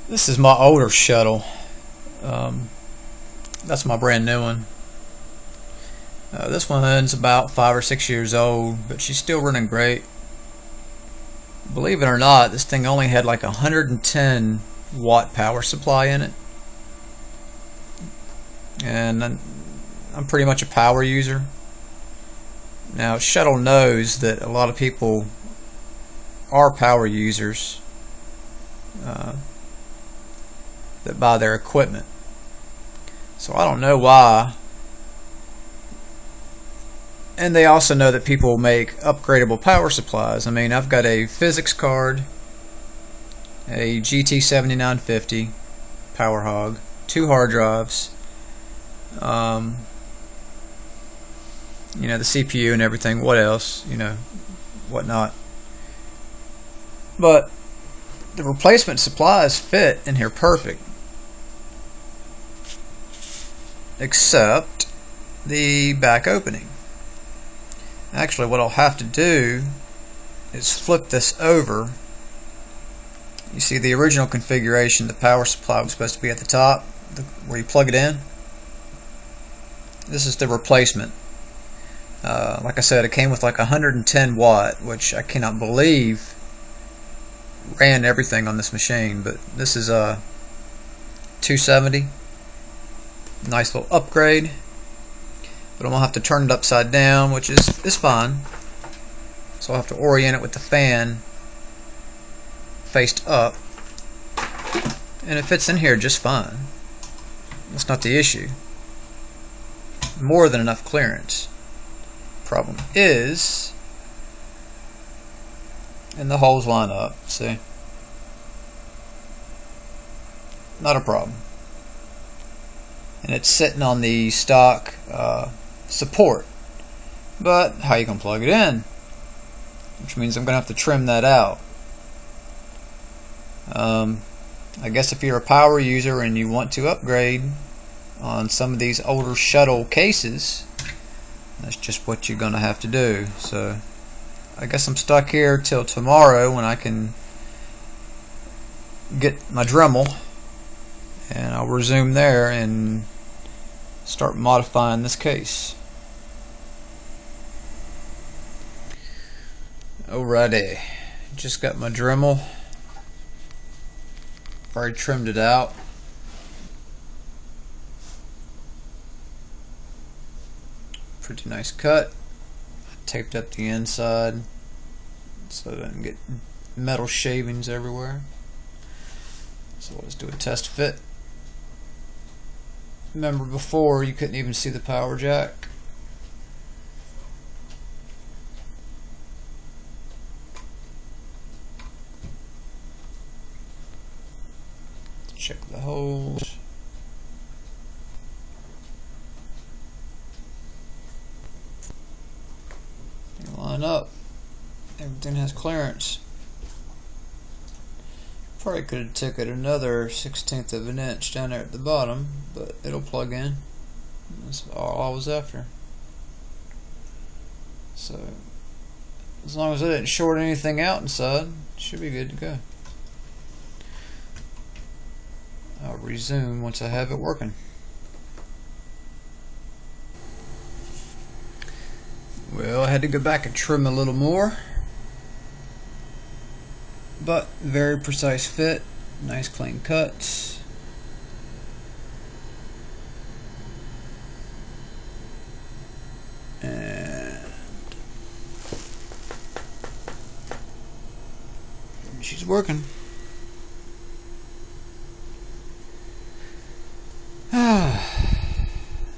This is my older shuttle. That's my brand new one. This one's about 5 or 6 years old, but she's still running great. Believe it or not, this thing only had like 110 watt power supply in it, and I'm pretty much a power user. Now Shuttle knows that a lot of people are power users that buy their equipment, so I don't know why. And they also know that people make upgradable power supplies. I mean, I've got a physics card, a GT7950 power hog, 2 hard drives, you know, the CPU and everything. What else? You know, whatnot. But the replacement supplies fit in here perfect, except the back opening. Actually, what I'll have to do is flip this over. You see, the original configuration, the power supply was supposed to be at the top, where you plug it in. This is the replacement. Like I said, it came with like 110 watt, which I cannot believe ran everything on this machine, but this is a 270. Nice little upgrade. But I'm going to have to turn it upside down, which is fine. So I'll have to orient it with the fan faced up, and it fits in here just fine. That's not the issue. More than enough clearance. Problem is, and the holes line up, see? Not a problem. And it's sitting on the stock support. But how you gonna plug it in? Which means I'm gonna have to trim that out. I guess if you're a power user and you want to upgrade on some of these older shuttle cases, that's just what you're gonna have to do. So I guess I'm stuck here till tomorrow when I can get my dremel, and I'll resume there and start modifying this case. Alrighty, just got my dremel. Already trimmed it out. Pretty nice cut. Taped up the inside so I don't get metal shavings everywhere. So let's do a test fit. Remember before you couldn't even see the power jack? Check the holes. They line up. Everything has clearance. Probably could have took it another 1/16 of an inch down there at the bottom, but it'll plug in. That's all I was after. So as long as I didn't short anything out inside, it should be good to go. I'll resume once I have it working. Well, I had to go back and trim a little more, but very precise fit, nice clean cuts. And she's working.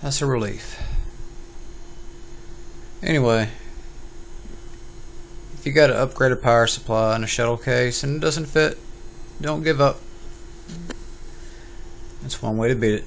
That's a relief. Anyway, if you got to upgrade a power supply in a shuttle case and it doesn't fit, don't give up. That's one way to beat it.